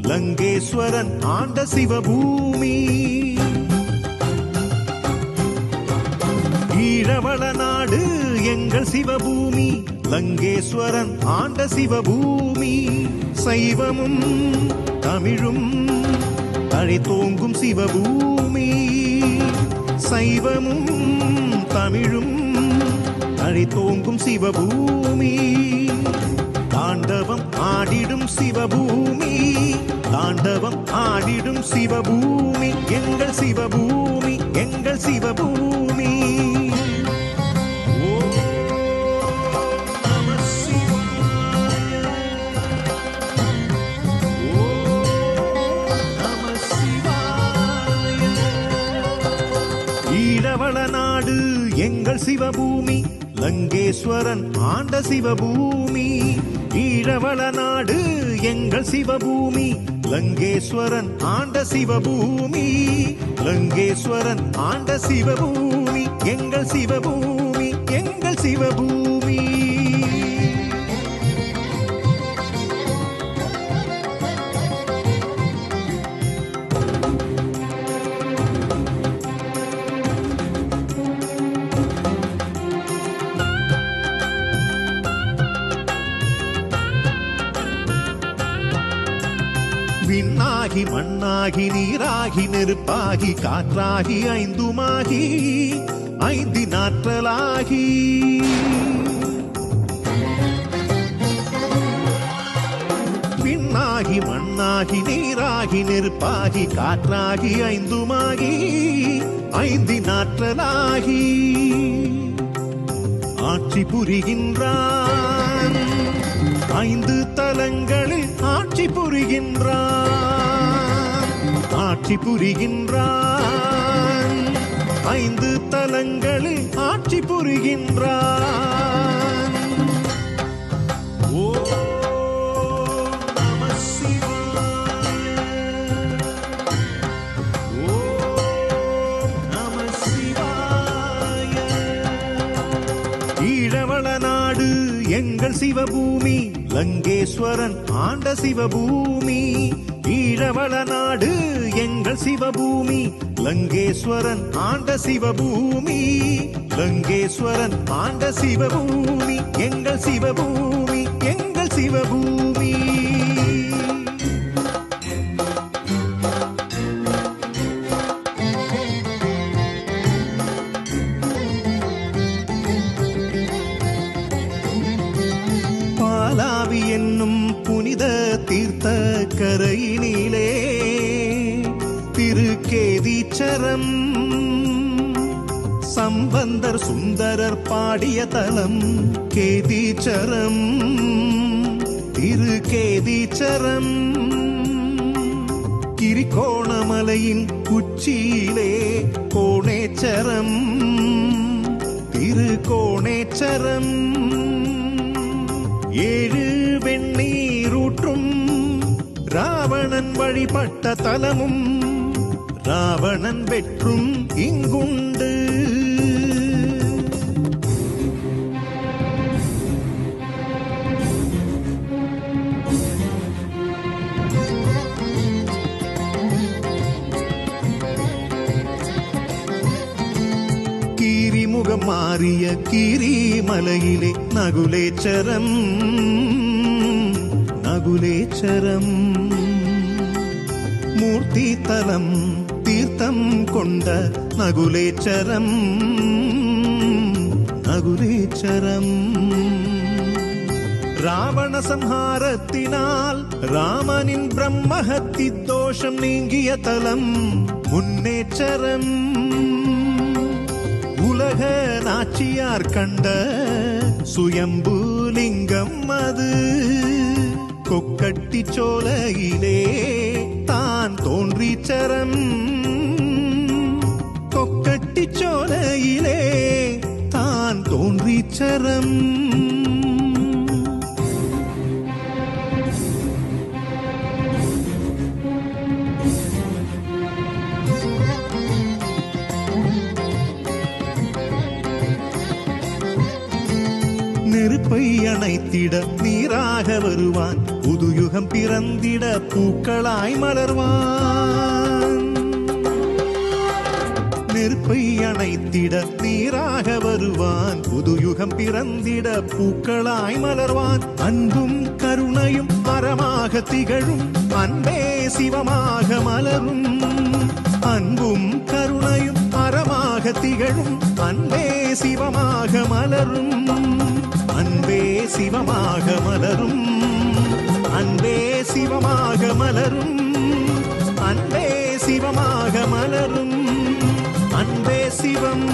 லங்கேஸ்வரன் ஆண்ட சிவபூமி. ஈழவள நாடு எங்கள் சிவபூமி, லங்கேஸ்வரன் ஆண்ட சிவபூமி. சைவமும் தமிழும் தழைத்தோங்கும் சிவபூமி. சைவமும் தமிழும் தழைத்தோங்கும் சிவபூமி. தாண்டவம் ஆடிடும் சிவபூமி, தாண்டவம் ஆடிடும் சிவபூமி. எங்கள் சிவபூமி, எங்கள் சிவபூமி. ஈழவள நாடு எங்கள் சிவபூமி, லங்கேஸ்வரன் ஆண்ட சிவபூமி. ஈழவள நாடு எங்கள் சிவபூமி, லங்கேஸ்வரன் ஆண்ட சிவபூமி. லங்கேஸ்வரன் ஆண்ட சிவபூமி, எங்கள் சிவபூமி, எங்கள் சிவபூமி. விண்ணாகி மண்ணாகி நீராகி நெருப்பாகி காற்றாகி ஐந்துமாகி ஐந்தினாற்றலாகி. விண்ணாகி மண்ணாகி நீராகி நெருப்பாகி காற்றாகி ஐந்துமாகி ஐந்தினாற்றலாகி. ஆட்சி புரிகின்றான் ஐந்து தலங்களில் ஆட்சி புரிகின்றான். ஆட்சி புரிகின்றான் ஐந்து தலங்களில் ஆட்சி புரிகின்றான். ஓ நம சிவாய, ஓ நம சிவாய. ஈழவள நாடு எங்கள் சிவபூமி, லங்கேஸ்வரன் ஆண்ட சிவபூமி. ஈழவள நாடு எங்கள் சிவபூமி, லங்கேஸ்வரன் ஆண்ட சிவபூமி. லங்கேஸ்வரன் ஆண்ட சிவபூமி, எங்கள் சிவபூமி, எங்கள் சிவபூமி. பாலாவி என்னும் புனித தீர்த்த கரையினிலே திருக்கேதீச்சரம் சம்பந்தர் சுந்தரர் பாடிய தலம் கேதீச்சரம். திருக்கேதீச்சரம் கிரிகோணமலையின் உச்சியிலே கோணேச்சரம். திருக்கோணேச்சரம் ஏழு வெண்ணீரூற்றும் ராவணன் வழிபட்ட தலமும் ராவணன் வெற்றும் இங்குண்டு. கீரிமுகம் மாறிய கீரிமலையிலே நகுலேச்சரம். நகுலேச்சரம் மூர்த்தி தலம் தீர்த்தம் கொண்ட நகுலேச்சரம். நகுலேச்சரம் ராவண சம்ஹாரத்தினால் ராமனின் பிரம்மஹத்தி தோஷம் நீங்கிய தலம் முன்னேச்சரம். உலக நாச்சியார் கண்ட சுயம்புலிங்கம் அது கொக்கட்டி சோலையிலே தான் தோன்றிச்சரம். கொக்கட்டி சோலையிலே தான் தோன்றிச்சரம். நெருப்பை அணைத்திட நீராக வருவான் புதுயுகம் பிறந்திட பூக்களாய் மலர்வான் நெருப்பை அணைத்திட நீராக வருவான் புதுயுகம் பிறந்திட பூக்களாய் மலர்வான் அன்பும் கருணையும் அறமாக திகழும் அன்பே சிவமாக மலரும் அன்பும் கருணையும் அறமாக திகழும் அன்பே சிவமாக மலரும் அன்பே சிவமாக மலரும் அன்பே சிவமாக மலரும் அன்பே சிவமாக மலரும் அன்பே சிவம்